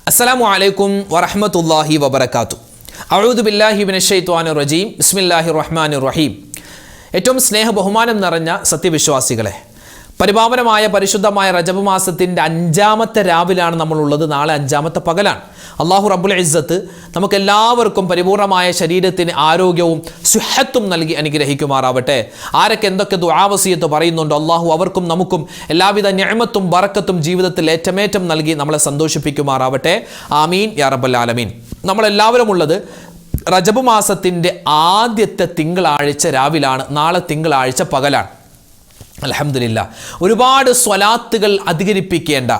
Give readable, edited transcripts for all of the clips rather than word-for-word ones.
അസ്സലാമു അലൈക്കും വറഹ്മത്തുള്ളാഹി വബറകാതുഹു. അഊദു ബില്ലാഹി മിനശ് ശൈത്വാനിർ റജീം. ബിസ്മില്ലാഹിർ റഹ്മാനിർ റഹീം. ഏറ്റവും സ്നേഹ ബഹുമാനം നിറഞ്ഞ സത്യവിശ്വാസികളെ, പരിപാവനമായ പരിശുദ്ധമായ റജബ് മാസത്തിൻ്റെ 5-ാമത്തെ രാവിലാണ് നമ്മളുള്ളത്. നാളെ 5-ാമത്തെ പകലാണ്. അള്ളാഹു റബ്ബുൽ ഇസ്സത്ത് നമുക്കെല്ലാവർക്കും പരിപൂർണമായ ശരീരത്തിന് ആരോഗ്യവും സുഹത്തും നൽകി അനുഗ്രഹിക്കുമാറാവട്ടെ. ആരൊക്കെ എന്തൊക്കെ ദുആവസിയത്ത് പറയുന്നുണ്ടോ അള്ളാഹു അവർക്കും നമുക്കും എല്ലാവിധ നിഅമത്തും ബറക്കത്തും ജീവിതത്തിൽ ഏറ്റമേറ്റം നൽകി നമ്മളെ സന്തോഷിപ്പിക്കുമാറാവട്ടെ. ആമീൻ യാ റബ്ബൽ ആലമീൻ. നമ്മളെല്ലാവരും ഉള്ളത് റജബ് മാസത്തിൻ്റെ ആദ്യത്തെ തിങ്കളാഴ്ച രാവിലാണ്. നാളെ തിങ്കളാഴ്ച പകലാണ്. അൽഹംദുലില്ലാ, ഒരുപാട് സ്വലാത്തുകൾ അധികരിപ്പിക്കേണ്ട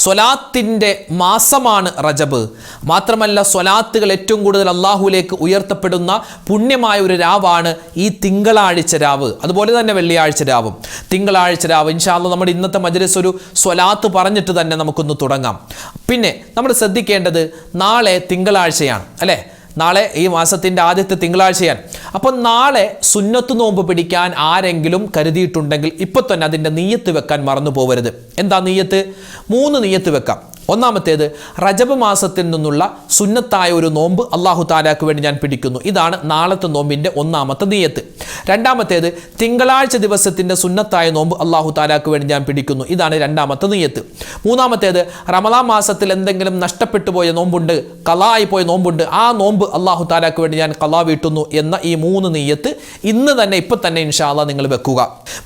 സ്വലാത്തിൻ്റെ മാസമാണ് റജബ്. മാത്രമല്ല, സ്വലാത്തുകൾ ഏറ്റവും കൂടുതൽ അള്ളാഹുവിലേക്ക് ഉയർത്തപ്പെടുന്ന പുണ്യമായ ഒരു രാവാണ് ഈ തിങ്കളാഴ്ച രാവ്. അതുപോലെ തന്നെ വെള്ളിയാഴ്ച രാവും. തിങ്കളാഴ്ച രാവ് ഇൻഷാ അല്ലാഹ് നമ്മുടെ ഇന്നത്തെ മജ്‌ലിസ് ഒരു സ്വലാത്ത് പറഞ്ഞിട്ട് തന്നെ നമുക്കൊന്ന് തുടങ്ങാം. പിന്നെ നമ്മൾ ശ്രദ്ധിക്കേണ്ടത്, നാളെ തിങ്കളാഴ്ചയാണ് അല്ലേ? നാളെ ഈ മാസത്തിൻ്റെ ആദ്യത്തെ തിങ്കളാഴ്ചയാണ്. അപ്പം നാളെ സുന്നത്ത് നോമ്പ് പിടിക്കാൻ ആരെങ്കിലും കരുതിയിട്ടുണ്ടെങ്കിൽ ഇപ്പം തന്നെ അതിൻ്റെ നിയ്യത്ത് വെക്കാൻ മറന്നു പോകരുത്. എന്താ നിയ്യത്ത്? 3 നിയ്യത്ത് വെക്കാം. ഒന്നാമത്തേത്, റജബ് മാസത്തിൽ നിന്നുള്ള സുന്നത്തായ ഒരു നോമ്പ് അള്ളാഹു താലാക്ക് വേണ്ടി ഞാൻ പിടിക്കുന്നു. ഇതാണ് നാളത്തെ നോമ്പിൻ്റെ ഒന്നാമത്തെ നിയ്യത്ത്. രണ്ടാമത്തേത്, തിങ്കളാഴ്ച ദിവസത്തിൻ്റെ സുന്നത്തായ നോമ്പ് അള്ളാഹു താലാക്ക് വേണ്ടി ഞാൻ പിടിക്കുന്നു. ഇതാണ് രണ്ടാമത്തെ നിയ്യത്ത്. മൂന്നാമത്തേത്, റമദാൻ മാസത്തിൽ എന്തെങ്കിലും നഷ്ടപ്പെട്ടു പോയ നോമ്പുണ്ട്, ഖളായി പോയ നോമ്പുണ്ട്, ആ നോമ്പ് അള്ളാഹു താലാക്ക് വേണ്ടി ഞാൻ ഖളാ വീട്ടുന്നു എന്ന ഈ 3 നിയ്യത്ത് ഇന്ന് തന്നെ ഇപ്പം തന്നെ ഇൻഷാ അല്ലാഹ് നിങ്ങൾ വെക്കുക.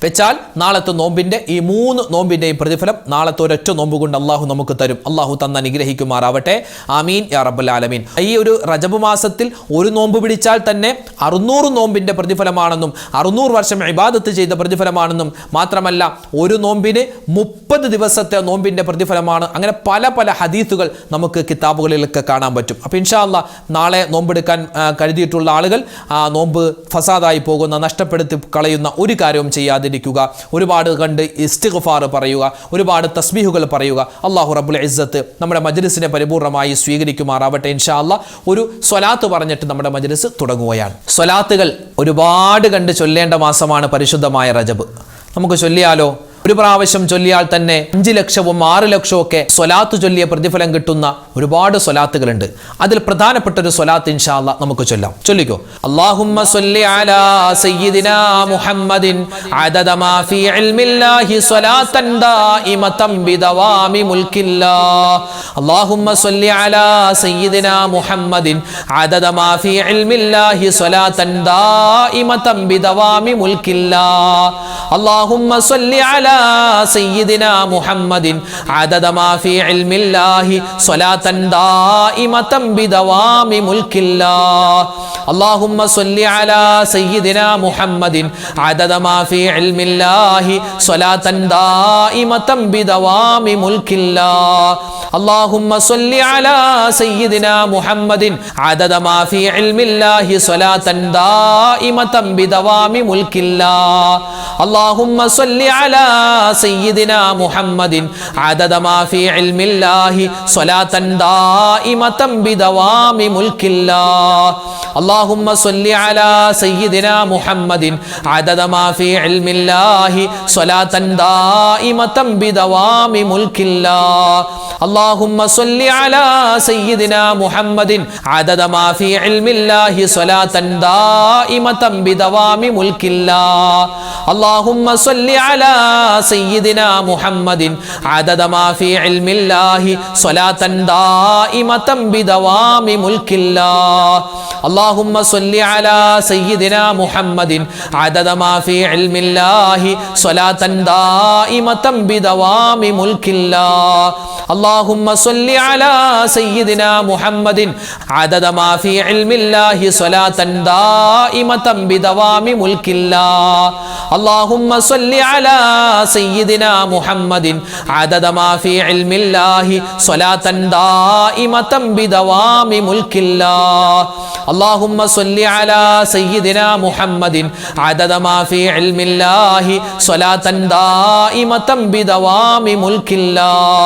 വെച്ചാൽ നാളത്തെ നോമ്പിൻ്റെ ഈ 3 നോമ്പിൻ്റെയും പ്രതിഫലം നാളത്തെ ഒരൊറ്റ നോമ്പ് കൊണ്ട് അള്ളാഹു നമുക്ക് തരും. അള്ളാഹു തന്ന് അനുഗ്രഹിക്കുമാറാവട്ടെ. ആമീൻ യാ റബ്ബൽ ആലമീൻ. ഈ ഒരു റജബ് മാസത്തിൽ ഒരു നോമ്പ് പിടിച്ചാൽ തന്നെ 600 നോമ്പിൻ്റെ പ്രതിഫലമാണെന്നും 600 വർഷം ഇബാദത്ത് ചെയ്ത പ്രതിഫലമാണെന്നും മാത്രമല്ല ഒരു നോമ്പിന് 30 ദിവസത്തെ നോമ്പിൻ്റെ പ്രതിഫലമാണ്. അങ്ങനെ പല പല ഹദീസുകൾ നമുക്ക് കിതാബുകളിലൊക്കെ കാണാൻ പറ്റും. അപ്പോൾ ഇൻഷാ അല്ലാഹ് നാളെ നോമ്പെടുക്കാൻ കരുതിയിട്ടുള്ള ആളുകൾ ആ നോമ്പ് ഫസാദായി പോകുന്ന, നഷ്ടപ്പെടുത്തി കളയുന്ന ഒരു കാര്യവും ചെയ്യാതിരിക്കുക. ഒരുപാട് കണ്ട് ഇസ്തിഗ്ഫാർ പറയുക, ഒരുപാട് തസ്ബീഹുകൾ പറയുക. അല്ലാഹു റബ്ബുൽ ഇസ്സത്ത് നമ്മുടെ മജ്‌ലിസിനെ പരിപൂർണമായി സ്വീകരിക്കുമാറാവട്ടെ. ഇൻഷാ അല്ലാഹ് ഒരു സ്വലാത്ത് പറഞ്ഞിട്ട് നമ്മുടെ മജ്‌ലിസ് തുടങ്ങുകയാണ്. സ്വലാത്തുകൾ ഒരുപാട് കണ്ട് ചൊല്ലേണ്ട മാസമാണ് പരിശുദ്ധമായ റജബ്. നമുക്ക് ചൊല്ലിയാലോ? ഒരു പ്രാവശ്യം ചൊല്ലിയാൽ തന്നെ 5 ലക്ഷവും 6 ലക്ഷവും ഒക്കെ സ്വലാത്ത് ചൊല്ലിയ പ്രതിഫലം കിട്ടുന്ന ഒരുപാട് സ്വലാത്തുകളുണ്ട്. അതിൽ പ്രധാനപ്പെട്ട ഒരു സ്വലാത്ത് ഇൻഷാ അല്ലാഹ് നമുക്ക് ചൊല്ലാം. ചൊല്ലിക്കോ. അല്ലാഹുമ്മ സ്വല്ലി അലാ സയ്യിദിനാ മുഹമ്മദിൻ അദദ മാ ഫീ ഇൽമില്ലാഹി സ്വലാത്തൻ ദായിമതൻ ബിദവാമി മുൽക്കില്ലാഹ്. അല്ലാഹുമ്മ സ്വല്ലി അലാ സയ്യിദിനാ മുഹമ്മദിൻ അദദ മാ ഫീ ഇൽമില്ലാഹി സ്വലാത്തൻ ദായിമതൻ ബിദവാമി മുൽക്കില്ലാഹ്. അല്ലാഹുമ്മ സ്വല്ലി അലാ سيدنا محمد عدد ما في علم الله صلاة دائمة بدوام ملك الله. اللهم صل على سيدنا محمد عدد ما في علم الله صلاة دائمة بدوام ملك الله. اللهم صل على سيدنا محمد عدد ما في علم الله صلاة دائمة بدوام ملك الله. اللهم صل على سيدنا محمد عدد ما في علم الله صلاة دائمة بدوام ملك الله. اللهم صل على سيدنا محمد عدد ما في علم الله صلاة دائمة بدوام ملك الله. اللهم صل على سيدنا محمد عدد ما في علم الله صلاة دائمة بدوام ملك الله. اللهم صل على سيدنا محمد عدد ما في علم الله صلاة دائمة بدوام ملك الله. اللهم صل على سيدنا محمد عدد ما في علم الله صلاة دائمة بدوام ملك الله. اللهم صل على سيدنا محمد عدد ما في علم الله صلاة دائمة بدوام ملك الله. اللهم صل على سيدنا محمد عدد ما في علم الله صلاة دائمة بدوام ملك الله. اللهم صل على سيدنا محمد عدد ما في علم الله صلاة دائمة بدوام ملك الله.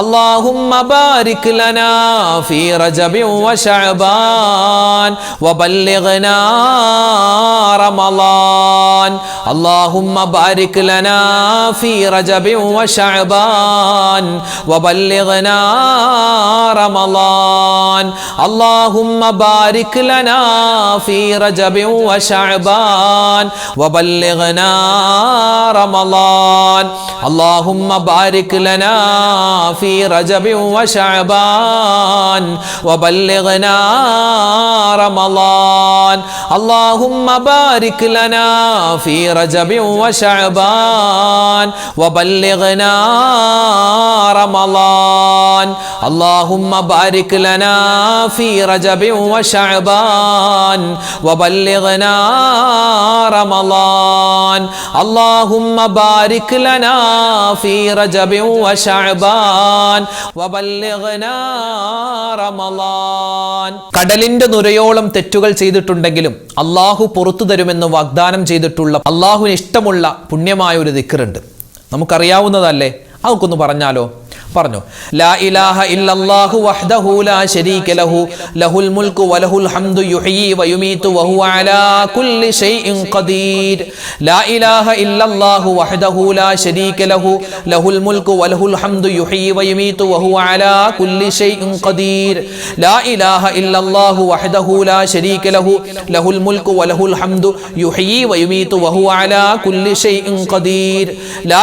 اللهم بارك لنا في رجب وشعبان وبلغنا رمضان اللهم بارك لنا في رجب وشعبان وبلغنا رمضان اللهم بارك لنا في رجب وشعبان وبلغنا رمضان اللهم بارك لنا في رجب وشعبان وبلغنا رمضان اللهم بارك لنا في رجب وشعبان وبلغنا رمضان اللهم بارك لنا في رجب وشعبان وبلغنا رمضان اللهم بارك لنا في رجب وشعبان وبلغنا رمضان കടലിന്റെ നുരയോളം തെറ്റുകൾ ചെയ്തിട്ടുണ്ടെങ്കിലും അല്ലാഹു പുറത്തു തരുമെന്ന് വാഗ്ദാനം ചെയ്തിട്ടുള്ള അല്ലാഹുവിന് ഇഷ്ടമുള്ള പുണ്യമായ ഒരു ദിക്റുണ്ട്. നമുക്കറിയാവുന്നതല്ലേ? അതൊക്കൊന്ന് പറഞ്ഞാലോ? പറഞ്ഞു. ലാ ഇലാഹ ഇല്ലല്ലാഹു വഹ്ദഹു ലാ ശരീക ലഹു ലഹുൽ മുൽക്കു വലഹുൽ ഹംദു യുഹ്യി വയുമീതു വഹുവ അലാ കുല്ലി ഷൈഇൻ ഖദീർ. ലാ ഇലാഹ ഇല്ലല്ലാഹു വഹ്ദഹു ലാ ശരീക ലഹു ലഹുൽ മുൽക്കു വലഹുൽ ഹംദു യുഹ്യി വയുമീതു വഹുവ അലാ കുല്ലി ഷൈഇൻ ഖദീർ. ലാ ഇലാഹ ഇല്ലല്ലാഹു വഹ്ദഹു ലാ ശരീക ലഹു ലഹുൽ മുൽക്കു വലഹുൽ ഹംദു യുഹ്യി വയുമീതു വഹുവ അലാ കുല്ലി ഷൈഇൻ ഖദീർ.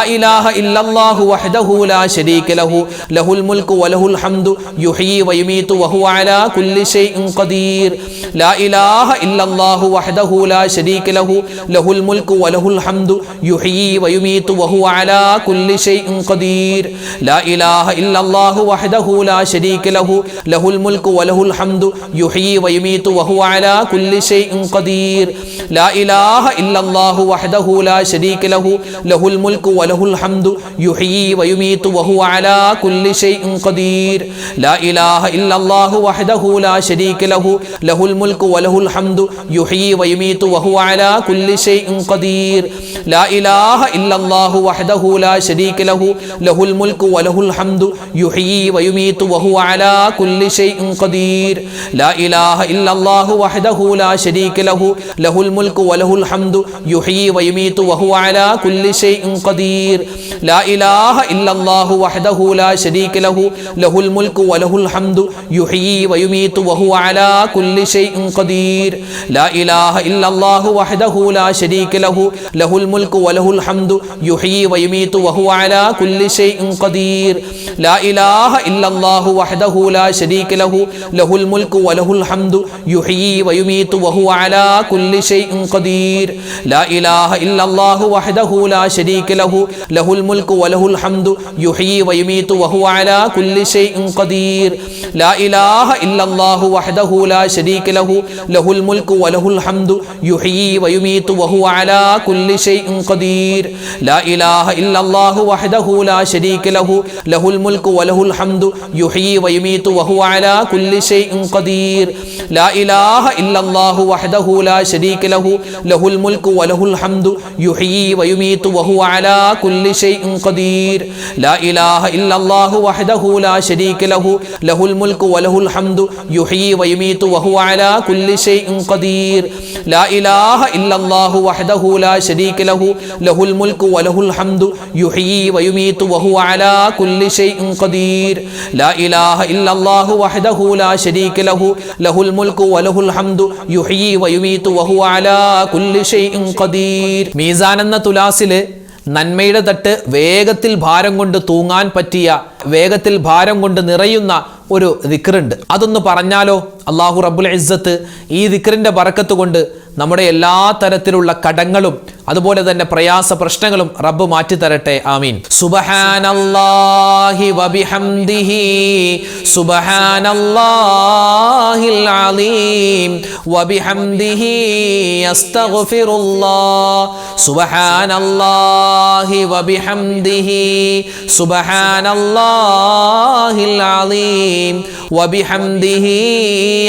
ലാ ഇലാഹ ഇല്ലല്ലാഹു വഹ്ദഹു ലാ ശരീക ലഹു ലഹുൽ മുൽക്കു വലഹുൽ ഹംദു യുഹ്യി വയുമീതു വഹുവ അലാ കുല്ലി ഷൈഇൻ ഖദീർ. ലാ ഇലാഹ ഇല്ലല്ലാഹു വഹ്ദഹു ലാ ശരീക ലഹു ലഹുൽ മുൽക്കു വലഹുൽ ഹംദു യുഹ്യി വയുമീതു വഹുവ അലാ കുല്ലി ഷൈഇൻ ഖദീർ. ലാ ഇലാഹ ഇല്ലല്ലാഹു വഹ്ദഹു ലാ ശരീക ലഹു ലഹുൽ മുൽക്കു വലഹുൽ ഹംദു യുഹ്യി വയുമീതു വഹുവ അലാ കുല്ലി ഷൈഇൻ ഖദീർ. ലാ ഇലാഹ ഇല്ലല്ലാഹു വഹ്ദഹു ലാ ശരീക ലഹു ലഹുൽ മുൽക്കു വലഹുൽ ഹംദു യുഹ്യി വയുമീതു വഹുവ അലാ കുല്ലി ഷൈഇൻ ഖദീർ. ലാ ഇലാഹ ഇല്ലല്ലാഹു വഹ്ദഹു ലാ ശരീക ലഹു ലഹുൽ മുൽക്കു വലഹുൽ ഹംദു യുഹ്യി വയുമീതു വഹുവ അലാ കുല്ലി ഷൈഇൻ ഖദീർ. ലാ ഇലാഹ ഇല്ലല്ലാഹു വഹ്ദഹു ലാ ശരീക ലഹു ലഹുൽ മുൽക്കു വലഹുൽ ഹംദു യുഹ്യി വയുമീതു വഹുവ അലാ കുല്ലി ഷൈഇൻ ഖദീർ. ലാ ഇലാഹ ഇല്ലല്ലാഹു വഹ്ദഹു ലാ ശരീക ലഹു ലഹുൽ മുൽക്കു വലഹുൽ ഹംദു യുഹ്യി വയുമീതു വഹുവ അലാ കുല്ലി ഷൈഇൻ ഖദീർ. ലാ ഇലാഹ ഇല്ലല്ലാഹു വഹ്ദഹു ലാ ശരീക ലഹു ലഹുൽ മുൽക്കു വലഹുൽ ഹംദു യുഹ്യി വയുമീതു വഹുവ അലാ കുല്ലി ഷൈഇൻ ഖദീർ. ലാ ഇലാഹ ഇല്ലല്ലാഹു വഹ്ദഹു ലാ ശരീക ലഹു ലഹുൽ മുൽക്കു വലഹുൽ ഹംദു യുഹ്യി വയുമീതു വഹുവ അലാ കുല്ലി ഷൈഇൻ ഖദീർ. ലാ ഇലാഹ ഇല്ലല്ലാഹു വഹ്ദഹു ലാ ശരീക ലഹു ലഹുൽ മുൽക്കു വലഹുൽ ഹംദു യുഹ്യി വയുമീതു വഹുവ അലാ കുല്ലി ഷൈഇൻ ഖദീർ. ലാ ഇലാഹ ഇല്ലല്ലാഹു വഹ്ദഹു ലാ ശരീക ലഹു ലഹുൽ മുൽക്കു വലഹുൽ ഹംദു യുഹ്യി വയുമീതു വഹുവ അലാ കുല്ലി ഷൈഇൻ ഖദീർ. ലാ ഇലാഹ ഇല്ലല്ലാഹു വഹ്ദഹു ലാ ശരീക ലഹു ലഹുൽ മുൽക്കു വലഹുൽ ഹംദു യുഹ്യി വയുമീതു വഹുവ അലാ കുല്ലി ഷൈഇൻ ഖദീർ. ലാ ഇലാഹ ഇല്ലല്ലാഹു വഹ്ദഹു ലാ ശരീക ലഹു ലഹുൽ മുൽക്കു വലഹുൽ ഹംദു യുഹ്യി വയുമീതു വഹുവ അലാ കുല്ലി ഷൈഇൻ ഖദീർ. ലാ ഇലാഹ ഇല്ലല്ലാഹു വഹ്ദഹു ലാ ശരീക ലഹു ലഹുൽ മുൽക്കു വലഹുൽ ഹംദു യുഹ്യി വയുമീതു വഹുവ അലാ കുല്ലി ഷൈഇൻ ഖദീർ. ലാ ഇലാഹ ഇല്ലല്ലാഹു വഹ്ദഹു ലാ ശരീക ലഹു ലഹുൽ മുൽക്കു വലഹുൽ ഹംദു യുഹ്യി വയുമീതു വഹുവ അലാ കുല്ലി ഷൈഇൻ ഖദീർ. ലാ ഇലാഹ ഇല്ലല്ലാഹു വഹ്ദഹു ലാ ശരീക ലഹു ലഹുൽ മുൽക്കു വലഹുൽ ഹംദു യുഹ്യി വയുമീതു വഹുവ അലാ കുല്ലി ഷൈഇൻ ഖദീർ. ലാ ഇലാഹ ഇല്ലല്ലാഹു വഹ്ദഹു ലാ ശരീക ലഹു ലഹുൽ മുൽക്കു വലഹുൽ ഹംദു യുഹ്യി വയുമീതു വഹുവ അലാ കുല്ലി ഷൈഇൻ ഖദീർ. മീസാൻ എന്ന തുലാസില് നന്മയുടെ തട്ട് വേഗത്തിൽ ഭാരം കൊണ്ട് തൂങ്ങാൻ പറ്റിയ, വേഗത്തിൽ ഭാരം കൊണ്ട് നിറയുന്ന ഒരു ദിക്റുണ്ട്. അതൊന്ന് പറഞ്ഞാലോ? അല്ലാഹു റബ്ബുൽ ഇസ്സത്ത് ഈ ദിക്റിന്റെ ബറക്കത്ത് കൊണ്ട് നമ്മുടെ എല്ലാ തരത്തിലുള്ള കടങ്ങളും അതുപോലെ തന്നെ പ്രയാസ പ്രശ്നങ്ങളും റബ്ബ് മാറ്റി തരട്ടെ. ആമീൻ. സുബ്ഹാനല്ലാഹി വബിഹംദിഹി സുബ്ഹാനല്ലാഹിൽ അലീം വബിഹംദിഹി അസ്തഗ്ഫിറുല്ലാഹ് സുബ്ഹാനല്ലാഹി വബിഹംദിഹി സുബ്ഹാനല്ലാഹിൽ അലീം വബിഹംദിഹി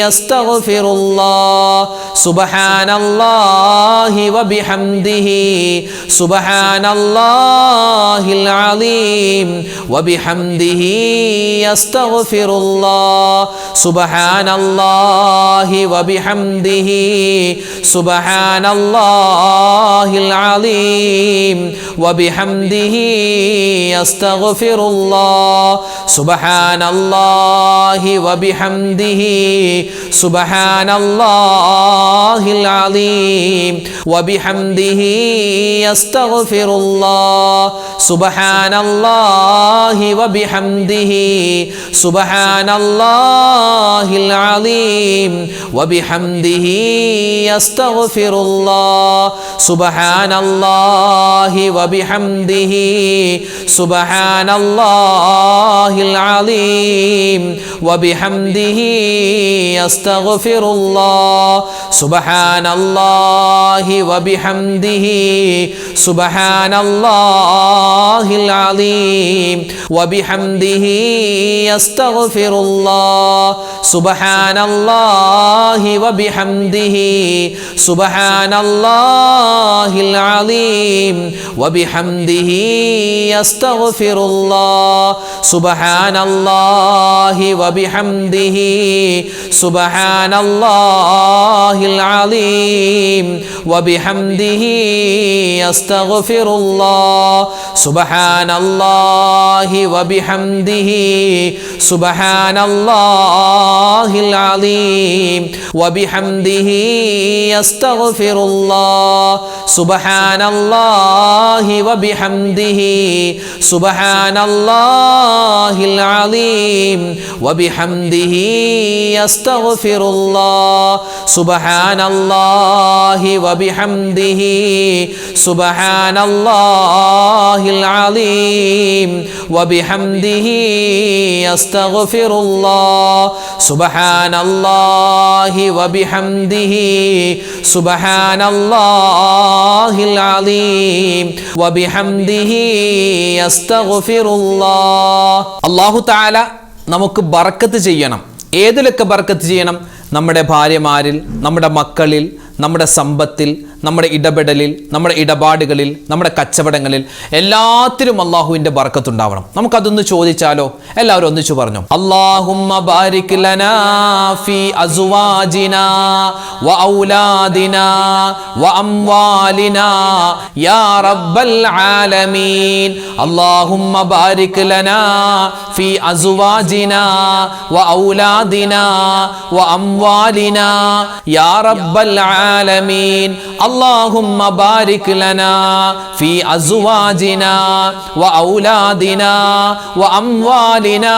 അസ്തഗ്ഫിറുല്ലാഹ് സുബ്ഹാനല്ലാഹി വബിഹംദിഹി സുബ്ഹാനല്ലാഹിൽ അലീം വബിഹംദിഹി അസ്തഗ്ഫിറുല്ലാഹ് സുബ്ഹാനല്ലാഹി വബിഹംദിഹി സുബ്ഹാനല്ലാഹിൽ അലീം വബിഹംദിഹി അസ്തഗ്ഫിറുല്ലാഹ് സുബ്ഹാനല്ലാഹി വബിഹംദിഹി സുബ്ഹാനല്ലാഹിൽ അലീം വബിഹംദിഹി അസ്തഗ്ഫിറുല്ലാഹ് സുബ്ഹാനല്ലാഹി വബിഹംദിഹി സുബ്ഹാനല്ലാഹിൽ അലീം വബിഹംദിഹി അസ്തഗ്ഫിറുല്ലാഹ് സുബ്ഹാനല്ലാഹി വബിഹംദിഹി സുബ്ഹാനല്ലാഹിൽ അലീം വബിഹംദിഹി അസ്തഗ്ഫിറുല്ലാഹ് സുബ്ഹാനല്ലാഹി വബിഹംദിഹി സുബ്ഹാനല്ലാഹിൽ അലീം വബിഹംദിഹി അസ്തഗ്ഫിറുല്ലാഹ് സുബ്ഹാനല്ലാഹി വബിഹംദിഹി സുബ്ഹാനല്ലാഹിൽ അലീം വബിഹംദിഹി അസ്തഗ്ഫിറുല്ലാഹ് സുബ്ഹാനല്ലാഹി വബിഹംദിഹി സുബ്ഹാനല്ലാഹിൽ അലീം വബിഹംദിഹി അസ്തഗ്ഫിറുല്ലാഹ് സുബ്ഹാനല്ലാഹി വബിഹംദിഹി സുബ്ഹാനല്ലാഹിൽ അലീം വബിഹംദിഹി അസ്തഗ്ഫിറുല്ലാഹ് സുബ്ഹാനല്ലാഹി വബിഹംദിഹി സുബ്ഹാനല്ലാഹിൽ അലീം വബിഹംദിഹി അസ്തഗ്ഫിറുല്ലാഹ് സുബ്ഹാനല്ലാഹി വബിഹംദിഹി സുബ്ഹാനല്ലാഹിൽ അലീം വബിഹംദിഹി അസ്തഗ്ഫിറുല്ലാഹ് സുബ്ഹാനല്ലാഹി വബിഹംദിഹി സുബ്ഹാനല്ലാഹിൽ അലീം വബിഹംദിഹി അസ്തഗ്ഫിറുല്ലാഹ്. അല്ലാഹു തആല നമുക്ക് ബർക്കത്ത് ചെയ്യണം. ഏതിലൊക്കെ ബർക്കത്ത് ചെയ്യണം? നമ്മുടെ ഭാര്യമാരിൽ, നമ്മുടെ മക്കളിൽ, നമ്മുടെ സമ്പത്തിൽ, നമ്മുടെ ഇടപെടലിൽ, നമ്മുടെ ഇടപാടുകളിൽ, നമ്മുടെ കച്ചവടങ്ങളിൽ, എല്ലാത്തിലും അള്ളാഹുവിൻ്റെ ബർക്കത്തുണ്ടാവണം. നമുക്കതൊന്ന് ചോദിച്ചാലോ? എല്ലാവരും ഒന്നിച്ചു പറഞ്ഞു, അല്ലാഹുമ്മ ബാരിക് ലനാ ഫീ അസ്വാജിനാ വ ഔലാദിനാ വ അംവാലിനാ യാ റബ്ബൽ ആലമീൻ. അല്ലാഹുമ്മ ബാരിക് ലനാ ഫീ അസ്വാജിനാ വ ഔലാദിനാ വ അംവാലിനാ യാ റബ്ബൽ ആലമീൻ. اللهم بارك لنا في أزواجنا وأولادنا وأموالنا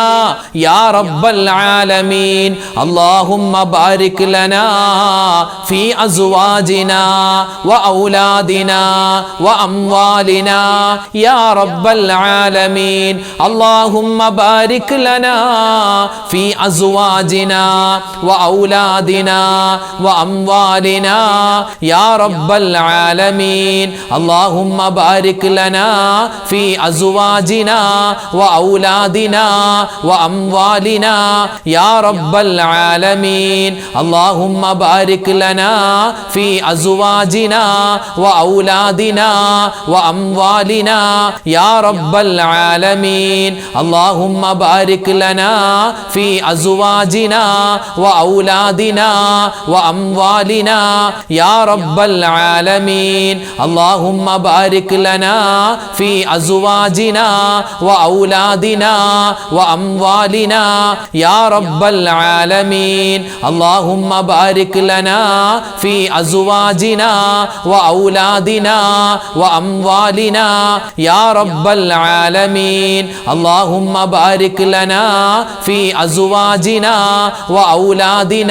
يا رب العالمين. اللهم بارك لنا في أزواجنا وأولادنا وأموالنا يا رب العالمين. اللهم بارك لنا في أزواجنا وأولادنا وأموالنا يا رب العالمين. اللهم بارك لنا في أزواجنا وأولادنا وأموالنا يا رب العالمين. اللهم بارك لنا في أزواجنا وأولادنا وأموالنا يا رب العالمين. اللهم بارك لنا في أزواجنا وأولادنا وأموالنا يا رب العالمين. اللهم بارك لنا في أزواجنا وأولادنا وأموالنا يا رب العالمين. اللهم بارك لنا في أزواجنا وأولادنا وأموالنا يا رب العالمين. اللهم بارك لنا في أزواجنا وأولادنا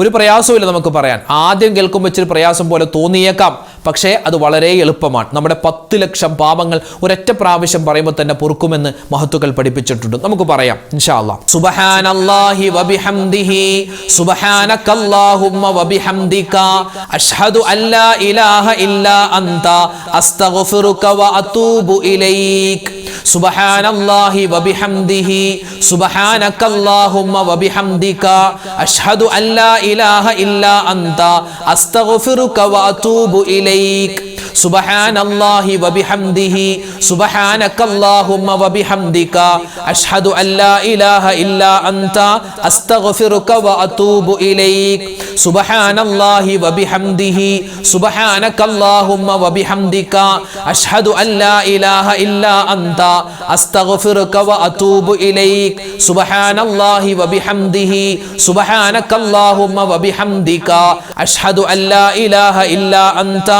ഒരു പ്രയാസവുമില്ല നമുക്ക് പറയാൻ. ആദ്യം കേൾക്കുമ്പോൾ ഇച്ചിരി പ്രയാസം പോലെ തോന്നിയേക്കാം, പക്ഷേ അത് വളരെ എളുപ്പമാണ്. നമ്മുടെ 10 ലക്ഷം പാപങ്ങൾ ഒരൊറ്റ പ്രാവശ്യം പറയുമ്പോൾ തന്നെ പൊറുക്കുമെന്ന് മഹത്തുക്കൾ പഠിപ്പിച്ചിട്ടുണ്ട്. നമുക്ക് പറയാം ഇൻഷാ അല്ലാഹ്. സുബ്ഹാനല്ലാഹി വബിഹംദിഹി സുബ്ഹാനകല്ലാഹുമ്മ വബിഹംദിക അഷ്ഹദു അല്ലാ ഇലാഹ ഇല്ലാ അൻത അസ്തഗ്ഫിറുക വഅതൂബു ഇലൈക്. സുബ്ഹാനല്ലാഹി വബിഹംദിഹി സുബ്ഹാനകല്ലാഹുമ്മ വബിഹംദിക അഷ്ഹദു അല്ലാ ഇലാഹ ഇല്ലാ അൻത അസ്തഗ്ഫിറുക വഅതൂബു ഇലൈക്. സുബ്ഹാനല്ലാഹി വബിഹംദിഹി സുബ്ഹാനകല്ലാഹുമ്മ വബിഹംദിക അഷ്ഹദു അല്ലാ ഇലാഹ ഇല്ലാ അൻത അസ്തഗ്ഫിറുക വഅതൂബു ഇലൈക്. സുബ്ഹാനല്ലാഹി വബിഹംദിഹി സുബ്ഹാനകല്ലാഹുമ്മ വബിഹംദിക അഷ്ഹദു അല്ലാ ഇലാഹ ഇല്ലാ അൻത അസ്തഗ്ഫിറുക വഅതൂബു ഇലൈക്. സുബ്ഹാനല്ലാഹി വബിഹംദിഹി സുബ്ഹാനകല്ലാഹുമ്മ വബിഹംദിക അഷ്ഹദു അല്ലാ ഇലാഹ ഇല്ലാ അൻത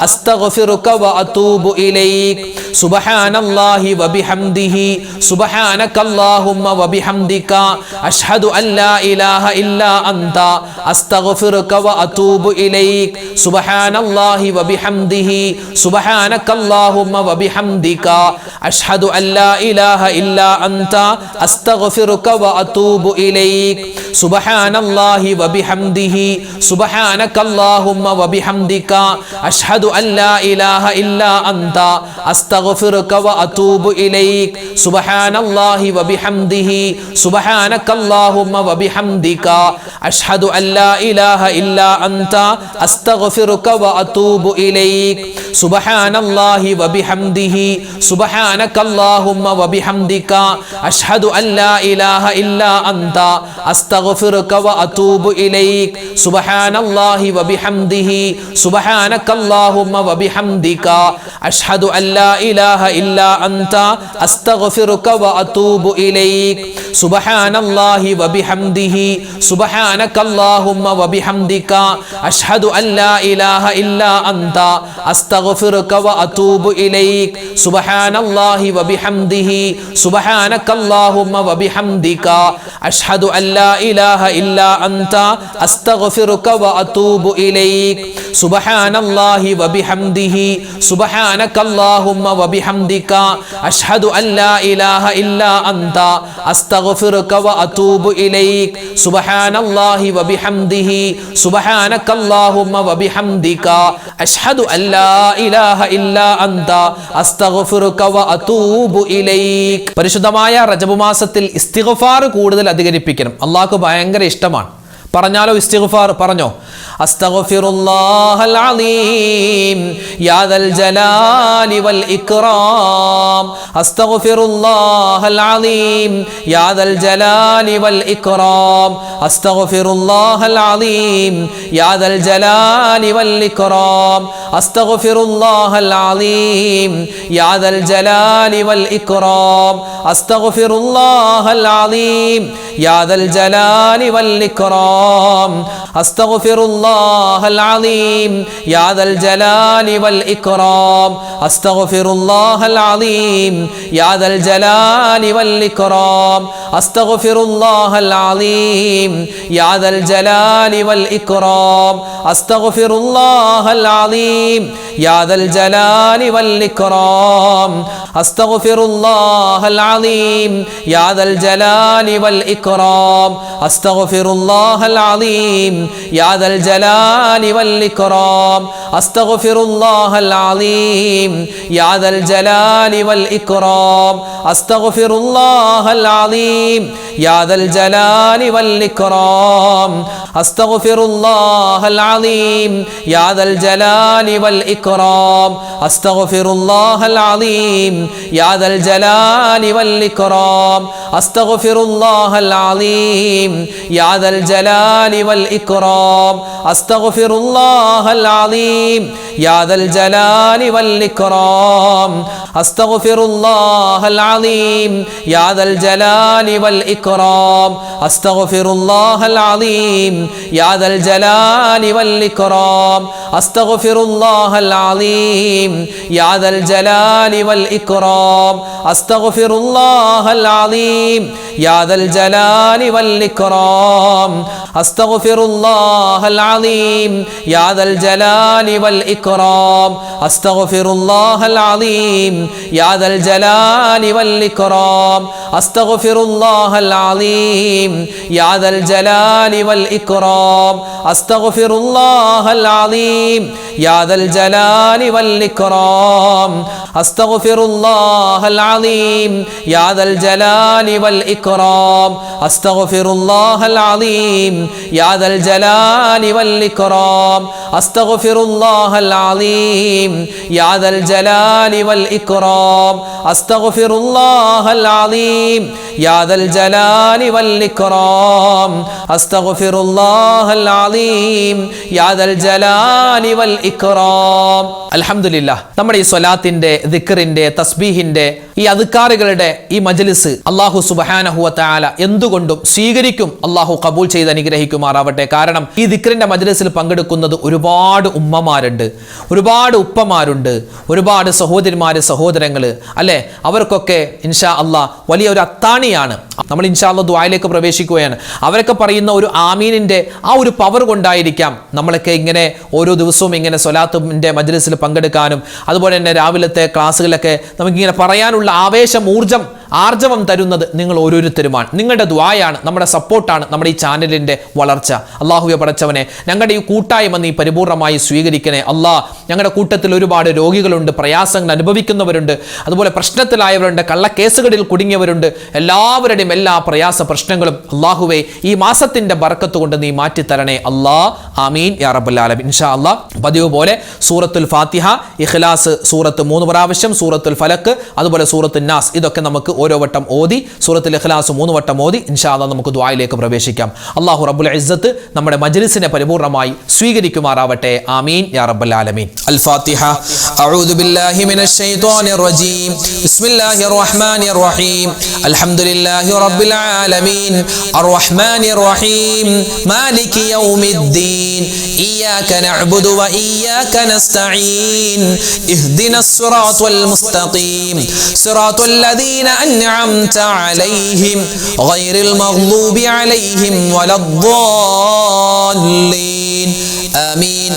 അസ്തഗ്ഫിറുക വഅതൂബു ഇലൈക്. സുബ്ഹാനല്ലാഹി വബിഹംദിഹി സുബ്ഹാനകല്ലാഹുമ്മ വബിഹംദിക അഷ്ഹദു അല്ലാ ഇലാഹ ഇല്ലാ അൻത അസ്തഗ്ഫിറുക വഅതൂബു ഇലൈക്. സുബ്ഹാനല്ലാഹി വബിഹംദിഹി സുബ്ഹാനകല്ലാഹുമ്മ വബിഹംദിക അഷ്ഹദു അല്ലാ ഇലാഹ ഇല്ലാ അൻത അസ്തഗ്ഫിറുക വഅതൂബു ഇലൈക്. സുബ്ഹാനല്ലാഹി വബിഹംദിഹി സുബ്ഹാനകല്ലാഹുമ്മ വബിഹംദിക അഷ്ഹദു അല്ലാ ഇലാഹ ഇല്ലാ അൻത അസ്തഗ്ഫിറുക വഅതൂബു ഇലൈക്. സുബ്ഹാനല്ലാഹി വബിഹംദിഹി സുബ്ഹാനകല്ലാഹുമ്മ വബിഹംദിക അഷ്ഹദു അല്ലാ ഇലാഹ ഇല്ലാ അൻത അസ്തഗ്ഫിറുക വഅതൂബു ഇലൈക്. സുബ്ഹാനല്ലാഹി വബിഹംദിഹി സുബ്ഹാനകല്ലാഹുമ്മ വബിഹംദിക അഷ്ഹദു അല്ലാ ഇലാഹ ഇല്ലാ അൻത അസ്തഗ്ഫിറുക വഅതൂബു ഇലൈക്. സുബ്ഹാനല്ലാഹി വബിഹംദിഹി സുബ്ഹാനകല്ലാഹുമ്മ വബിഹംദിക അഷ്ഹദു അല്ലാ ഇലാഹ ഇല്ലാ അൻത അസ്തഗ്ഫിറുക വഅതൂബു ഇലൈക്. സുബ്ഹാനല്ലാഹി വബിഹംദിഹി സുബ്ഹാനകല്ലാഹുമ്മ വബിഹംദിക അഷ്ഹദു അല്ലാ ഇലാഹ ഇല്ലാ അൻത അസ്തഗ്ഫിറുക വഅതൂബു ഇലൈക്. സുബ്ഹാനല്ലാഹി വബിഹംദിഹി സുബ്ഹാനകല്ലാഹുമ്മ വബിഹംദിക അഷ്ഹദു അല്ലാ ഇലാഹ ഇല്ലാ അൻത അസ്തഗ്ഫിറുക വഅതൂബു ഇലൈക്. സുബ്ഹാനല്ലാഹി വബിഹംദിഹി സുബ്ഹാനകല്ലാഹുമ്മ വബിഹംദിക അഷ്ഹദു അല്ലാ ഇലാഹ ഇല്ലാ അൻത അസ്തഗ്ഫിറുക വഅതൂബു ഇലൈക്. സുബ്ഹാനല്ലാഹി വബിഹംദിഹി സുബ്ഹാനകല്ലാഹുമ്മ വബിഹംദിക അഷ്ഹദു അല്ലാ ഇലാഹ ഇല്ലാ അൻത അസ്തഗ്ഫിറുക വഅതൂബു ഇലൈക്. പരിശുദ്ധമായ റജബ് മാസത്തിൽ ഇസ്തിഗ്ഫാർ കൂടുതൽ അധികരിപ്പിക്കണം. അല്ലാഹുക്ക് ഭയങ്കര ഇഷ്ടമാണ്. പറഞ്ഞാലോ ഇസ്തിഗ്ഫാർ? പറഞ്ഞോ. അസ്തഗ്ഫിറുല്ലാഹൽ അലീം യാ ദൽ ജലാലി വൽ ഇക്റാം. അസ്തഗ്ഫിറുല്ലാഹൽ അലീം യാ ദൽ ജലാലി വൽ ഇക്റാം. അസ്തഗ്ഫിറുല്ലാഹൽ അലീം യാ ദൽ ജലാലി വൽ ഇക്റാം. അസ്തഗ്ഫിറുല്ലാഹൽ അലീം യാ ദൽ ജലാലി വൽ ഇക്റാം. അസ്തഗ്ഫിറുല്ലാഹൽ അലീം യാ ദൽ ജലാലി വൽ ഇക്റാം. അസ്തഗ്ഫിറുല്ലാഹൽ അലീം യാ ദൽ ജലാലി വൽ ഇക്റാം. അസ്തഗ്ഫിറുല്ലാഹൽ അലീം യാ ദൽ ജലാലി വൽ ഇക്റാം. അസ്തഗ്ഫിറുല്ലാഹൽ അലീം യാ ദൽ ജലാലി വൽ ഇക്റാം. അസ്തഗ്ഫിറുല്ലാഹൽ അലീം യാ ദൽ ജലാലി വൽ ഇക്റാം. അസ്തഗ്ഫിറുല്ലാഹൽ അലീം യാ ദൽ ജലാലി വൽ ഇക്റാം. അസ്തഗ്ഫിറുല്ലാഹൽ അലീം യാ ദൽ ജലാലി വൽ ഇക്റാം. അസ്തഗ്ഫിറുല്ലാഹൽ അലീം യാ ദൽ ജലാലി വൽ ഇക്റാം. അസ്തഗ്ഫിറുല്ലാഹൽ അലീം യാ ദൽ ജലാലി വൽ ഇക്റാം. അസ്തഗ്ഫിറുല്ലാഹൽ അലീം യാ ദൽ ജലാലി വൽ ഇക്റാം. അസ്തഗ്ഫിറുല്ലാഹൽ അലീം യാ ദൽ ജലാലി വൽ ഇക്റാം. അസ്തഗ്ഫിറുല്ലാഹൽ അലീം യാ ദൽ ജലാലി വൽ ഇക്റാം. അസ്തഗ്ഫിറുല്ലാഹൽ അലീം يا ذا الجلال والإكرام أستغفر الله العظيم يا ذا الجلال والإكرام أستغفر الله العظيم يا ذا الجلال والإكرام أستغفر الله العظيم يا ذا الجلال والإكرام أستغفر الله العظيم يا ذا الجلال والإكرام أستغفر الله العظيم يا ذا الجلال والإكرام أستغفر الله العظيم يا ذا الجلال والإكرام أستغفر الله العظيم يا ذا الجلال والإكرام أستغفر الله العظيم يا ذا الجلال والإكرام أستغفر الله العظيم يا ذا الجلال والإكرام أستغفر الله العظيم يا ذا الجلال والإكرام أستغفر الله العظيم يا ذا الجلال والإكرام أستغفر الله العظيم يا ذا الجلال والإكرام أستغفر الله العظيم يا ذا الجلال والإكرام. അൽഹംദുലില്ലാഹ്, നമ്മുടെ ഈ സ്വലാത്തിന്റെ, ദിക്റിന്റെ, തസ്ബീഹിന്റെ, ഈ അദ്കാറുകളുടെ ഈ മജ്ലിസ് അല്ലാഹു സുബ്ഹാനഹു വ തആല എന്തുകൊണ്ടും സ്വീകരിക്കും. അല്ലാഹു ഖബൂൽ ചെയ്ത് അനുഗ്രഹിക്കുമാറാവട്ടെ. കാരണം ഈ ദിക്റിന്റെ മജ്ലിസിൽ പങ്കെടുക്കുന്നത് ഒരുപാട് ഉമ്മമാരുണ്ട്, ഒരുപാട് ഉപ്പമാരുണ്ട്, ഒരുപാട് സഹോദരിമാര്, സഹോദരങ്ങള്, അല്ലെ? അവർക്കൊക്കെ ഇൻഷാ അല്ലാഹ് വലിയ ഒരു അത്താണിയാണ്. നമ്മൾ ഇൻഷാ അല്ലാഹ് ദുആയിലേക്ക് പ്രവേശിക്കുകയാണ്. അവരൊക്കെ പറയുന്ന ഒരു ആമീനിന്റെ ആ ഒരു പവർ കൊണ്ടായിരിക്കാം നമ്മളൊക്കെ ഇങ്ങനെ ഓരോ ദിവസവും ഇങ്ങനെ സ്വലാത്തിന്റെ മജ്ലിസിൽ പങ്കെടുക്കാനും അതുപോലെ തന്നെ രാവിലത്തെ ക്ലാസ്സുകളൊക്കെ നമുക്കിങ്ങനെ പറയാനുള്ള ആവേശം, ആർജവം തരുന്നത് നിങ്ങൾ ഓരോരുത്തരുമാണ്. നിങ്ങളുടെ ദുആയാണ്, നമ്മുടെ സപ്പോർട്ടാണ് നമ്മുടെ ഈ ചാനലിന്റെ വളർച്ച. അല്ലാഹുവേ പടച്ചവനെ, ഞങ്ങളുടെ ഈ കൂട്ടായ്മ നീ പരിപൂർണമായി സ്വീകരിക്കണേ. അല്ലാഹ്, ഞങ്ങളുടെ കൂട്ടത്തിൽ ഒരുപാട് രോഗികളുണ്ട്, പ്രയാസങ്ങൾ അനുഭവിക്കുന്നവരുണ്ട്, അതുപോലെ പ്രശ്നത്തിലായവരുണ്ട്, കള്ളക്കേസുകളിൽ കുടുങ്ങിയവരുണ്ട്. എല്ലാവരുടെയും എല്ലാ പ്രയാസ പ്രശ്നങ്ങളും അല്ലാഹുവേ ഈ മാസത്തിന്റെ ബർക്കത്ത് കൊണ്ട് നീ മാറ്റിത്തരണേ അല്ലാഹ്. ആമീൻ യാ റബ്ബൽ ആലമീൻ. ഇൻഷാ അല്ലാഹ് പതിവ് പോലെ സൂറത്തുൽ ഫാത്തിഹ, ഇഖ്ലാസ് സൂറത്ത് 3 പ്രാവശ്യം, സൂറത്തുൽ ഫലക്ക്, അതുപോലെ സൂറത്തുൻ നാസ്, ഇതൊക്കെ നമുക്ക് ഓരോ വട്ടം ഓതി, സൂറത്തുൽ ഇഖ്ലാസ് 3 വട്ടം ഓതി ഇൻഷാ അല്ലാഹ് നമുക്ക് ദുആയിലേക്ക് പ്രവേശിക്കാം. അല്ലാഹു റബ്ബുൽ ഇസ്സത്ത് നമ്മുടെ മജ്ലിസിനെ പരിപൂർണമായി സ്വീകരിക്കുമാറാവട്ടെ. ആമീൻ യാ റബ്ബൽ ആലമീൻ. അൽ ഫാത്തിഹ. അഊദു ബില്ലാഹി മിനശ് ശൈത്വാനിർ റജീം. ബിസ്മില്ലാഹിർ റഹ്മാനിർ റഹീം. അൽഹംദുലില്ലാഹി റബ്ബിൽ ആലമീൻ. അർറഹ്മാനിർ റഹീം. മാലികി യൗമിദ്ദീൻ. ഇയ്യാക നഅ്ബുദു വ ഇയ്യാക നസ്തഈൻ. ഇഹ്ദിനസ് സിറാത്തൽ മുസ്തഖീം. സിറാത്തൽ ലദീന أنعمت عليهم غير المغضوب عليهم ولا الضالين آمين.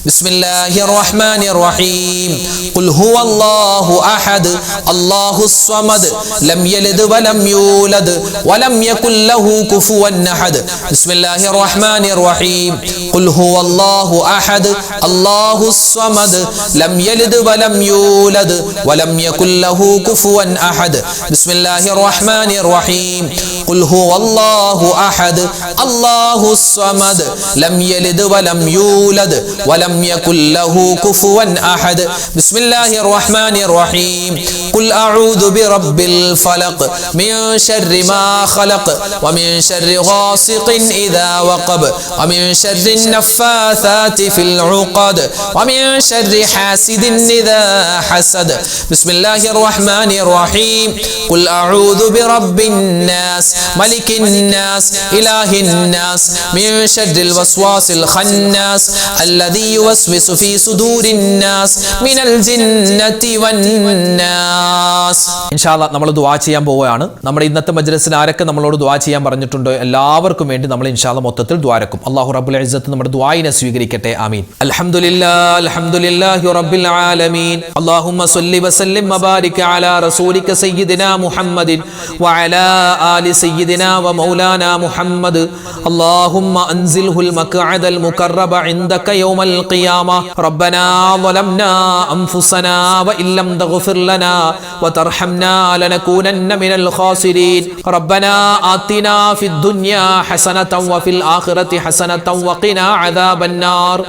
بسم الله الرحمن الرحيم. قل هو الله أحد الله الصمد لم يلد ولم يولد ولم يكن له كفوا أحد. بسم الله الرحمن الرحيم. قل هو الله أحد الله الصمد لم يلد ولم يولد ولم يكن له كفوا أحد. بسم الله الرحمن الرحيم. قل هو الله أحد الله الصمد لم يلد ولم يولد ولم يكن له كفوا أحد. بسم الله الرحمن الرحيم. قل أعوذ برب الفلق من شر ما خلق ومن شر غاسق إذا وقب ومن شر النفاثات في العقد ومن شر حاسد إذا حسد. بسم الله الرحمن الرحيم. قل أعوذ برب الناس ملك الناس إله الناس من شر الوسواس الخناس الذي يوسوس في صدور الناس من الجنة والناس. ഇൻഷാ അല്ലാഹ് നമ്മൾ ദുആ ചെയ്യാൻ പോവുകയാണ്. നമ്മുടെ ഇന്നത്തെ മജ്ലിസിൽ ആരൊക്കെ നമ്മളോട് ദുആ ചെയ്യാൻ പറഞ്ഞിട്ടുണ്ടോ എല്ലാവർക്കും വേണ്ടി നമ്മൾ ഇൻഷാ അല്ലാഹ് മൊത്തത്തിൽ ദുആരക്കും. അല്ലാഹു റബ്ബുൽ ഇസ്സത്ത് നമ്മുടെ ദുആയിനെ സ്വീകരിക്കട്ടെ. ആമീൻ. അൽഹംദുലില്ലാഹി റബ്ബിൽ ആലമീൻ. അല്ലാഹുമ്മ സ്വല്ലി വസല്ലിം വബാരിക് അലാ റസൂലിക സയ്യിദിനാ മുഹമ്മദിൻ വഅലാ ആലി സയ്യിദിനാ വമൗലാനാ മുഹമ്മദ്. അല്ലാഹുമ്മ അൻസിൽഹുൽ മഖ്അദൽ മുഖറബ ഇൻദക യൗമൽ ഖിയാമ. റബ്ബനാ ളലംനാ അൻഫുസനാ വഇല്ലം തഗ്ഫിർ ലനാ വതർഹംനാ ലനകൂനന്ന മിനൽ ഖാസിരീൻ. റബ്ബനാ ആതിനാ ഫിദ് ദുനിയാ ഹസനതൻ വഫിൽ ആഖിറതി ഹസനതൻ വഖിനാ അദാബൻ നാർ.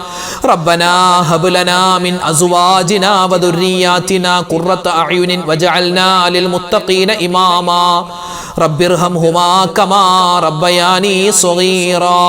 റബ്ബനാ ഹബ് ലനാ മിൻ അസ്വാജിനാ വദുർരിയാതിനാ ഖുർറത അഅ്യുനിൻ വജഅൽനാ ലിൽ മുത്തഖീന ഇമാമാ. റബ്ബിർഹംഹുമാ കമാ റബ്ബയാനി സ്വഗീറാ.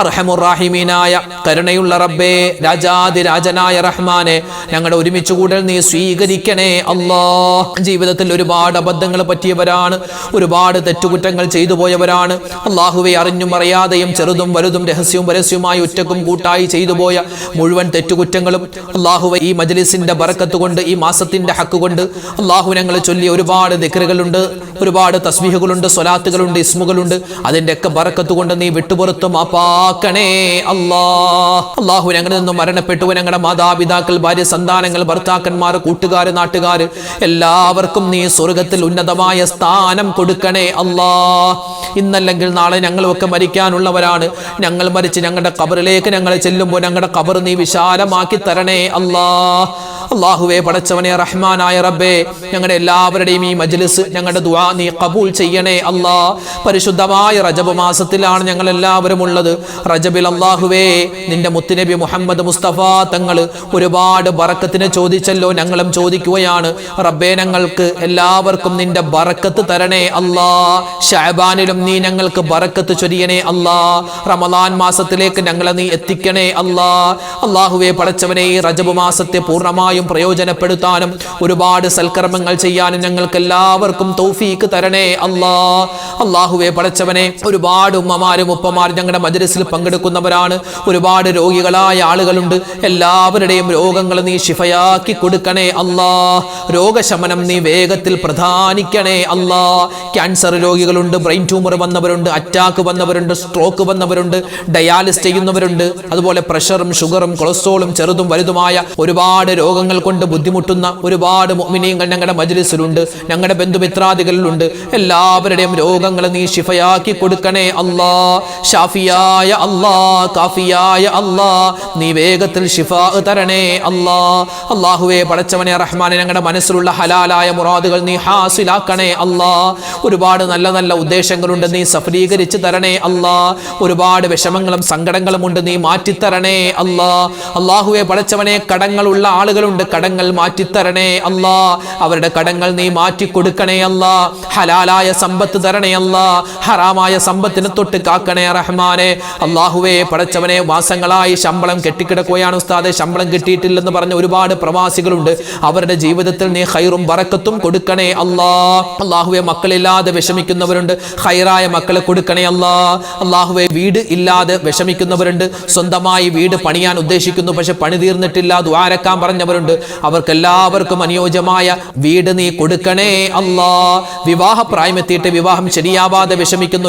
അർഹമുർ റഹീമീനായ കരുണയുള്ള റബ്ബേ, രാജാതിരാജനായ റഹ്മാനെ, ഞങ്ങളുടെ ഒരുമിച്ച് കൂടൽ നീ സ്വീകരിക്കണേ അല്ലാഹ്. ജീവിതത്തിൽ ഒരുപാട് അബദ്ധങ്ങൾ പറ്റിയവരാണ്, ഒരുപാട് തെറ്റുകുറ്റങ്ങൾ ചെയ്തു പോയവരാണ്. അള്ളാഹുവെ, അറിഞ്ഞും അറിയാതെയും ചെറുതും വലുതും രഹസ്യവും പരസ്യവുമായി ഒറ്റക്കും കൂട്ടായി ചെയ്തു പോയ മുഴുവൻ തെറ്റുകുറ്റങ്ങളും അള്ളാഹുവെ ഈ മജ്ലിസിന്റെ ബറക്കത്ത് കൊണ്ട്, ഈ മാസത്തിന്റെ ഹക്ക് കൊണ്ട് അള്ളാഹു ഞങ്ങൾ ചൊല്ലിയ ഒരുപാട് ദിക്റുകളുണ്ട്, ഒരുപാട് തസ്ബീഹുകളുണ്ട്, സ്വലാത്തുകളുണ്ട്, ഇസ്മുകളുണ്ട്. അതിന്റെ ഒക്കെ ബറക്കത്ത് കൊണ്ട് നീ വിട്ടുപുറത്ത് മാപ്പാക്കണേ അല്ലാഹു. ഞങ്ങളിൽ നിന്നും മരണപ്പെട്ടു ഞങ്ങളുടെ മാതാപിതാക്കൾ, ഭാര്യ, സന്താനങ്ങൾ, ഭർത്താക്കന്മാർ, കൂട്ടുകാർ, നാട്ടുകാർ എല്ലാവർക്കും നീ സ്വർഗത്തിൽ ഉന്നതമായ സ്ഥാനം കൊടുക്കണേ അല്ലാഹ്. ഇന്നല്ലെങ്കിൽ നാളെ ഞങ്ങളൊക്കെ മരിക്കാനുള്ളവരാണ്. ഞങ്ങൾ മരിച്ച് ഞങ്ങളുടെ ഖബറിലേക്ക് ഞങ്ങൾ ചെല്ലുമ്പോൾ ഞങ്ങളുടെ ഖബർ നീ വിശാലമാക്കി തരണേ അല്ലാഹ്. അല്ലാഹുവേ, പടച്ചവനെ, റഹ്മാനായ റബ്ബേ, ഞങ്ങളുടെ എല്ലാവരുടെയും ഈ മജ്ലിസ്, ഞങ്ങളുടെ ദുആ നീ ഖബൂൽ ചെയ്യണേ അല്ലാഹ്. പരിശുദ്ധമായ റജബ് മാസത്തിലാണ് ഞങ്ങൾ എല്ലാവരും ഉള്ളത്. റജബിൽ അല്ലാഹുവേ, നിന്റെ മുത്തുനബി മുഹമ്മദ് മുസ്തഫ തങ്ങൾ ഒരുപാട് ബറക്കത്തിനെ ചോദിച്ചല്ലോ, ഞങ്ങളും ചോദിക്കുകയാണ് റബ്ബേ. ഞങ്ങൾക്ക് എല്ലാവർക്കും നിന്റെ ബറക്കത്ത് തരണേ അല്ലാഹ്. ശഅബാനിലും നീ ഞങ്ങൾക്ക് ബറക്കത്ത് ചൊരിയണേ അല്ലാഹ്. റമളാൻ മാസത്തിലേക്ക് ഞങ്ങളെ നീ എത്തിക്കണേ അല്ലാഹ്. അല്ലാഹുവേ, പടച്ചവനെ, ഈ റജബ് മാസത്തെ പൂർണ്ണമായും പ്രയോജനപ്പെടുത്താനും ഒരുപാട് സൽക്കർമ്മങ്ങൾ ചെയ്യാനും ഞങ്ങൾക്ക് എല്ലാവർക്കും തൗഫീക്ക് തരണേ അല്ലാഹ്. അല്ലാഹുവേ, പടച്ചവനെ, ഒരുപാട് ഉമ്മമാരും ഉപ്പമാരും ഞങ്ങളുടെ മജ്ലിസിൽ പങ്കെടുക്കുന്നവരാണ്. ഒരുപാട് രോഗികളായ ആളുകളുണ്ട്. എല്ലാവരുടെയും രോഗങ്ങൾ നീ ശിഫയാക്കി കൊടുക്കണേ അല്ലാഹ്. രോഗശമനം നീ വേഗത്തിൽ പ്രധാനിക്കണേ അല്ലാഹ്. ക്യാൻസർ രോഗികളുണ്ട്, ബ്രെയിൻ ട്യൂമർ വന്നവരുണ്ട്, അറ്റാക്ക് വന്നവരുണ്ട്, സ്ട്രോക്ക് വന്നവരുണ്ട്, ഡയാലിസ് ചെയ്യുന്നവരുണ്ട്. അതുപോലെ പ്രഷറും ഷുഗറും കൊളസ്ട്രോളും ചെറുതും വലുതുമായ ഒരുപാട് രോഗങ്ങൾ കൊണ്ട് ബുദ്ധിമുട്ടുന്ന ഒരുപാട് മുഅ്മിനീങ്ങൾ ഞങ്ങളുടെ മജ്ലിസിലുണ്ട്, ഞങ്ങളുടെ ബന്ധുമിത്രാദികളിലുണ്ട്. എല്ലാവരുടെയും രോഗങ്ങൾ നീ ശിഫയാക്കി കൊടുക്കണേ അല്ലാഹ്. ഷാഫിയായ അല്ലാഹ്, കാഫിയായ അല്ലാഹ്, നീ വേഗത്തിൽ ശിഫാ തരണേ അല്ലാഹ്. അല്ലാഹുവേ, പടച്ചവനെ, റഹ്മാനെ, ഞങ്ങളുടെ മനസ്സിലുള്ള ഹലാലായ മുറാദുകൾ നീ ഹാസിലാക്കണേ അല്ലാഹ്. ഒരുപാട് നല്ല നല്ല ഉദ്ദേശങ്ങളുണ്ട്, നീ സഫലീകരിച്ച് തരണേ അല്ലാഹ്. ഒരുപാട് വിഷമങ്ങളും സങ്കടങ്ങളും ഉണ്ട്, നീ മാറ്റിത്തരണേ അല്ലാഹ്. അല്ലാഹുവേ, പടച്ചവനെ, കടങ്ങളുള്ള ആളുകളുണ്ട്, കടങ്ങൾ മാറ്റിത്തരണേ അല്ലാഹ്. അവരുടെ കടങ്ങൾ നീ മാറ്റി കൊടുക്കണേ അല്ലാഹ്. ഹലാലായ സമ്പത്ത് തരണേ അല്ലാഹ്. ഹറാമായ സമ്പത്തിനെ തൊട്ട് കാക്കണേ റഹ്മാനെ. അല്ലാഹുവേ, പടച്ചവനെ, മാസങ്ങളായി ശമ്പളം കെട്ടിക്കിടക്കുകയാണ് ഉസ്താദെ, ശമ്പളം കിട്ടിയിട്ടില്ലെന്ന് പറഞ്ഞ ഒരുപാട് പ്രവാസികളുണ്ട്. അവരുടെ ജീവിതത്തിൽ നീ ഖൈറും ബറക്കത്തും കൊടുക്കണേ അല്ലാഹ്. അല്ലാഹുവേ, മക്കളില്ലാതെ വിഷമിക്കുന്നവരുണ്ട്, ഖൈറായ മക്കളെ കൊടുക്കണേ അല്ലാഹ്. അല്ലാഹുവേ, വീട് ഇല്ലാതെ വിഷമിക്കുന്നവരുണ്ട്, സ്വന്തമായി വീട് പണിയാൻ ഉദ്ദേശിക്കുന്നു, പക്ഷെ പണി തീർന്നിട്ടില്ല, ദ്വാരക്കാൻ പറഞ്ഞവരുണ്ട്. അവർക്കെല്ലാവർക്കും അനുയോജ്യമായ വീട് നീ കൊടുക്കണേ അല്ലാഹ്. വിവാഹ പ്രായമെത്തിയിട്ട് വിവാഹം ശരിയാവാതെ വിഷമിക്കുന്ന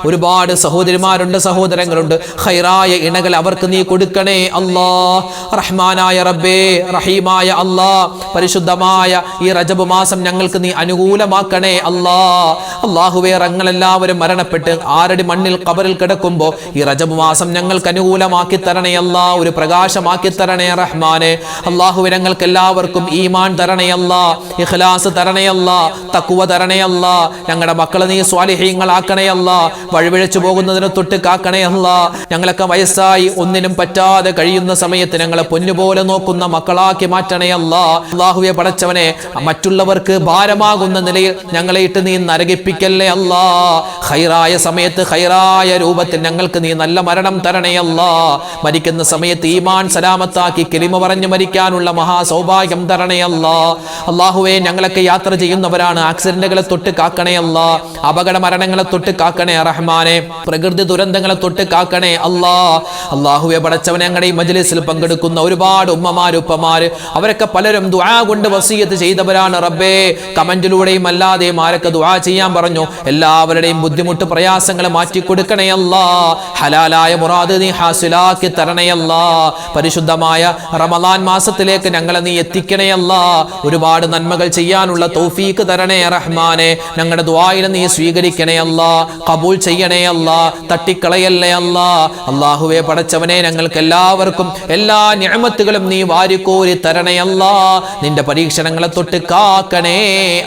ഒരുപാട് സഹോദരിമാരുണ്ട്, സഹോദരങ്ങളുണ്ട്. ഖൈറായ ഇണകൾ അവർക്ക് നീ കൊടുക്കണേ അല്ലാഹ്. റഹ്മാനായ റബ്ബേ, റഹീമായ അല്ലാഹ്, പരിശുദ്ധമായ ഈ റജബ് മാസം ഞങ്ങൾക്ക് നീ അനുകൂലമാക്കണേ അല്ലാഹ്. അല്ലാഹുവേ, ഞങ്ങളെല്ലാവരും മരണപ്പെട്ട് ആരടി മണ്ണിൽ ഖബറിൽ കിടക്കുമ്പോൾ ഈ റജബ് മാസം ഞങ്ങൾക്ക് അനുകൂലമാക്കി തരണേ അല്ലാഹ്. ഒരു പ്രകാശമാക്കി തരണേ റഹ്മാനെ. അല്ലാഹുവേ, ഞങ്ങൾക്ക് എല്ലാവർക്കും ഈമാൻ തരണേ അല്ലാഹ്, ഇഖ്ലാസ് തരണേ അല്ലാഹ്, തഖ്വ തരണേ അല്ലാഹ്. ഞങ്ങളുടെ മക്കളെ നീ സ്വാലിഹീങ്ങളാക്കണേ അല്ലാഹ്. വഴിപിഴച്ചു പോകുന്നതിനെ തൊട്ട് കാക്കണേ അല്ലാഹ്. ഞങ്ങളൊക്കെ വയസ്സായി ഒന്നിനും പറ്റാതെ കഴിയുന്ന സമയത്ത് ഞങ്ങളെ പൊന്നുപോലെ നോക്കുന്ന മക്കളാക്കി മാറ്റണേ അല്ലാഹ്. അല്ലാഹുവേ, പടച്ചവനെ, മറ്റുള്ളവർക്ക് ഭാരമാകുന്ന നിലയിൽ ഞങ്ങളെ ഇട്ട് നീ നരകിപ്പിക്കല്ലേ അല്ലാഹ്. ഖൈറായ സമയത്ത് ഖൈറായ രൂപത്തിൽ ഞങ്ങൾക്ക് നീ നല്ല മരണം തരണേ അല്ലാഹ്. മരിക്കുന്ന സമയത്ത് ഈമാൻ സലാമത്താക്കി കലിമ പറഞ്ഞു മരിക്കാനുള്ള മഹാസൗഭാഗ്യം തരണേ അല്ലാഹ്. അല്ലാഹുവേ, ഞങ്ങളൊക്കെ യാത്ര ചെയ്യുന്നവരാണ്, ആക്സിഡന്റുകളെ തൊട്ട് കാക്കണേ അല്ലാഹ്. അപകട മരണങ്ങളെ തൊട്ട് കാക്കണേ റഹ്മാനെ. പ്രകൃതി ദുരന്തങ്ങളെ തൊട്ട് കാക്കണേ അല്ലാഹ്. അല്ലാഹുവേ, പടച്ചവനെ, ഞങ്ങളുടെ ഈ മജ്ലിസിൽ പങ്കെടുക്കുന്ന ഒരുപാട് ഉമ്മമാര് ഉപ്പമാര് അവരൊക്കെ പലരും ദുആ കൊണ്ട് വസിയത്ത് ചെയ്തവരാണ് റബ്ബേ. കമന്റിലൂടെയും അല്ലാതെയും ആരൊക്കെ ദുആ ചെയ്യാൻ പറഞ്ഞു, എല്ലാവരുടെയും ബുദ്ധിമുട്ട് പ്രയാസങ്ങൾ മാറ്റി കൊടുക്കണേ അല്ലാഹ്. ഹലാലായ മുറാദ് നീ ഹാസിലാക്കി തരണേ അല്ലാഹ്. പരിശുദ്ധമായ റമളാൻ മാസത്തിലേക്ക് ഞങ്ങളെ നീ എത്തിക്കണേ അല്ലാഹ്. ഒരുപാട് നന്മകൾ ചെയ്യാനുള്ള തൗഫീക്ക് തരണേ റഹ്മാനെ. ഞങ്ങളുടെ ദുആയിനെ നീ സ്വീകരിക്കണേ അല്ലാഹ്, ഖബൂൽ ചെയ്യണേ അല്ലാഹ്, തട്ടിക്കളയല്ലേ അല്ലാഹ്. അല്ലാഹുവേ, പടച്ചവനെ, ഞങ്ങൾക്ക് എല്ലാവർക്കും എല്ലാ നിഅമത്തുകളും നീ വാരിക്കോരി തരണേ അല്ലാഹ്. നിന്റെ പരീക്ഷണങ്ങളെ തൊട്ട് കാക്കണേ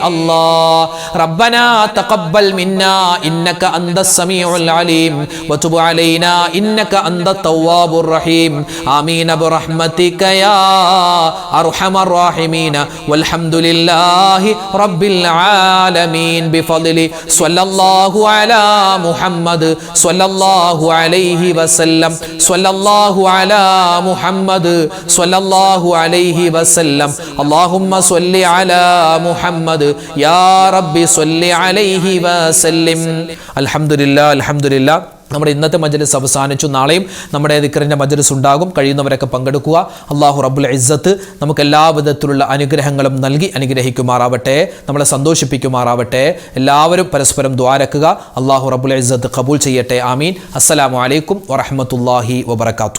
അല്ലാഹ്. റബ്ബനാ തഖബ്ബൽ മിന്നാ ഇന്നക അന്തസ് സമീഉൽ അലീം വതുബ് അലൈനാ ഇന്നക അന്തത് തവ്വാബുർ റഹീം. ആമീൻ ബിറഹ്മതിക യാ അർഹമർ റഹീമീൻ വൽഹംദുലില്ലാഹി റബ്ബിൽ ആലമീൻ ബിഫദ്ലി സ്വല്ലല്ലാഹു അലാ മുഹമ്മദ് സ്വല്ലല്ലാഹു അലൈഹി വസല്ലം സ്വല്ലല്ലാഹു അലാ മുഹമ്മദ് സ്വല്ലല്ലാഹു അലൈഹി വസല്ലം അല്ലാഹുമ്മ സ്വല്ലി അലാ മുഹമ്മദ് യാ റബ്ബി സ്വല്ലി അലൈഹി വസല്ലം. അൽഹംദുലില്ലാഹ് അൽഹംദുലില്ലാഹ്. നമ്മുടെ ഇന്നത്തെ മജ്ലിസ് അവസാനിച്ചു. നാളെയും നമ്മുടെ ദിക്റിൻ്റെ മജ്ലിസ് ഉണ്ടാകും. കഴിയുന്നവരൊക്കെ പങ്കെടുക്കുക. അല്ലാഹു റബ്ബുൽ ഇസ്സത്ത് നമുക്ക് എല്ലാ വിധത്തിലുള്ള അനുഗ്രഹങ്ങളും നൽകി അനുഗ്രഹിക്കുമാറാവട്ടെ, നമ്മളെ സന്തോഷിപ്പിക്കുമാറാവട്ടെ. എല്ലാവരും പരസ്പരം ദ്വാരക്കുക. അല്ലാഹു റബ്ബുൽ ഇസ്സത്ത് ഖബൂൽ ചെയ്യട്ടെ. ആമീൻ. അസ്സലാമു അലൈക്കും വറഹ്മത്തുള്ളാഹി വബറകാതുഹു.